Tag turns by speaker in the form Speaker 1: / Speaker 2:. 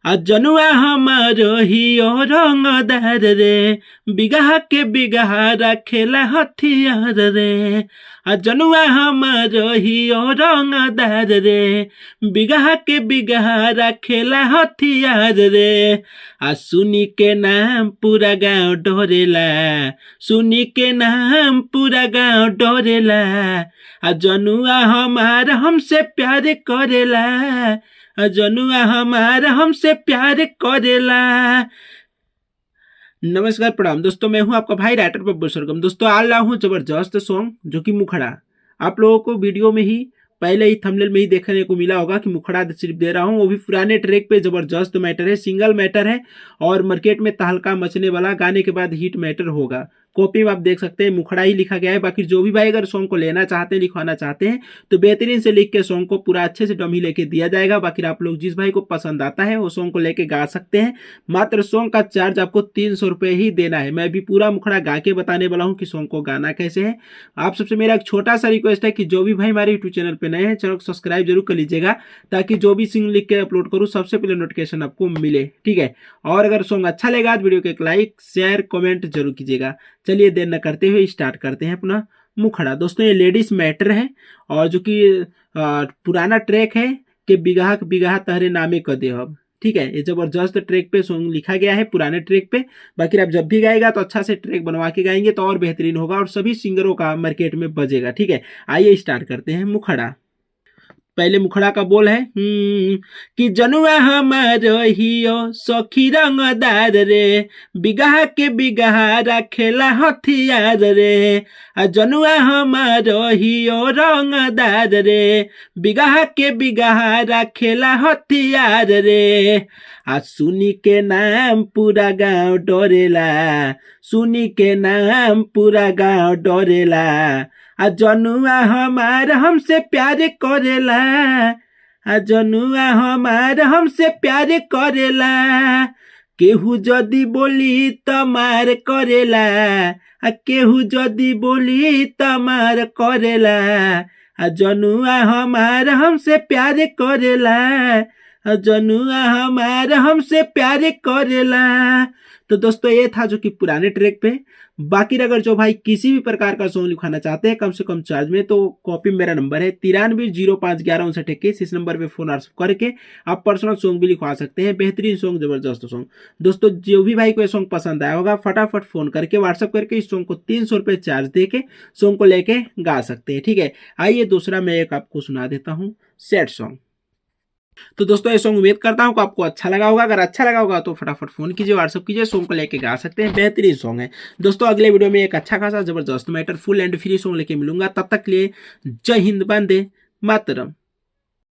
Speaker 1: जनुआ हमारो हियो रंगदार रे, बिगहा के बिगहा रखेला हथियार रे। जनुआ हमारो हियो रंगदार रे, बिगहा के बिगहा रखेला हथियार रे। सुनी के नाम पूरा गाँव डरेला, सुनी के नाम पूरा गाँव डरेला। जनुआ हमार हमसे प्यार करेला, जनुआ हमार हमसे प्यार करेला। नमस्कार प्रणाम दोस्तों, मैं हूं आपका भाई राइटर बब्बर सरगम। दोस्तों आ रहा हूं जबरदस्त सॉन्ग जो कि मुखड़ा। आप लोगों को वीडियो में ही पहले ही थंबनेल में ही देखने को मिला होगा कि मुखड़ा सिर्फ दे रहा हूं, वो भी पुराने ट्रैक पे। जबरदस्त मैटर है, सिंगल मैटर है और मार्केट में तहलका मचने वाला, गाने के बाद हिट मैटर होगा। कॉपी में आप देख सकते हैं मुखड़ा ही लिखा गया है। बाकी जो भी भाई अगर सॉन्ग को लेना चाहते हैं, लिखवाना चाहते हैं तो बेहतरीन से लिख के सॉन्ग को पूरा अच्छे से डमी लेके दिया जाएगा। बाकी आप लोग जिस भाई को पसंद आता है वो सॉन्ग को लेके गा सकते हैं। मात्र सॉन्ग का चार्ज आपको 300 रुपये ही देना है। मैं भी पूरा मुखड़ा गा के बताने वाला हूँ कि सॉन्ग को गाना कैसे है। आप सबसे मेरा एक छोटा सा रिक्वेस्ट है कि जो भी भाई हमारे यूट्यूब चैनल पर नए हैं, चैनल को सब्सक्राइब जरूर कर लीजिएगा, ताकि जो भी सिंग लिख के अपलोड करूँ सबसे पहले नोटिफिकेशन आपको मिले, ठीक है। और अगर सॉन्ग अच्छा लगा तो वीडियो को एक लाइक शेयर कमेंट जरूर कीजिएगा। चलिए देर न करते हुए स्टार्ट करते हैं अपना मुखड़ा। दोस्तों ये लेडीज मैटर है और जो कि पुराना ट्रैक है कि बिगहा तहरे नामे क देहब, ठीक है। ये जबरदस्त ट्रैक पे सॉन्ग लिखा गया है, पुराने ट्रैक पे। बाकी आप जब भी गाएगा तो अच्छा से ट्रैक बनवा के गाएंगे तो और बेहतरीन होगा और सभी सिंगरों का मार्केट में बजेगा, ठीक है। आइए स्टार्ट करते हैं मुखड़ा। पहले मुखड़ा का बोल है कि जनुआ हमारो हियो सखी रंगदार रे, बिगहा के बिगहा रखेला हथियार रे। जनुआ हमारो हियो रंगदार रे, बिगहा के बिगहा रखेला हथियार रे। सुनी के नाम पूरा गाँव डरेला, सुनी के नाम पूरा गाँव डरेला। जनुआ हमार हमसे प्यार करेला, जनुआ हमार हमसे प्यार करेला। केहू जदी बोली त मार करेला, केहू जदी बोली त मार करेला। जनुआ हमार हमसे प्यार करेला, जनुआ हमार हमसे प्यार करेला। तो दोस्तों ये था जो कि पुराने ट्रैक पे। बाकी अगर जो भाई किसी भी प्रकार का सॉन्ग लिखवाना चाहते हैं कम से कम चार्ज में, तो कॉपी में मेरा नंबर है 9305115921। इस नंबर पे फोन करके आप पर्सनल सॉन्ग भी लिखवा सकते हैं। बेहतरीन सॉन्ग, जबरदस्त सॉन्ग। दोस्तों जो भी भाई को ये सॉन्ग पसंद आया होगा फटाफट फोन करके व्हाट्सअप करके इस सॉन्ग को 300 रुपये चार्ज दे के सॉन्ग को लेके गा सकते हैं, ठीक है। आइए दूसरा मैं एक आपको सुना देता हूँ सैड सॉन्ग। तो दोस्तों ये सॉन्ग उम्मीद करता हूँ कि आपको अच्छा लगा होगा। अगर अच्छा लगा होगा तो फटाफट फोन कीजिए, व्हाट्सअप कीजिए, सॉन्ग को लेके गा सकते हैं। बेहतरीन सॉन्ग है। दोस्तों अगले वीडियो में एक अच्छा खासा जबरदस्त matter full and free song लेके मिलूंगा। तब तक के लिए जय हिंद, वंदे मातरम।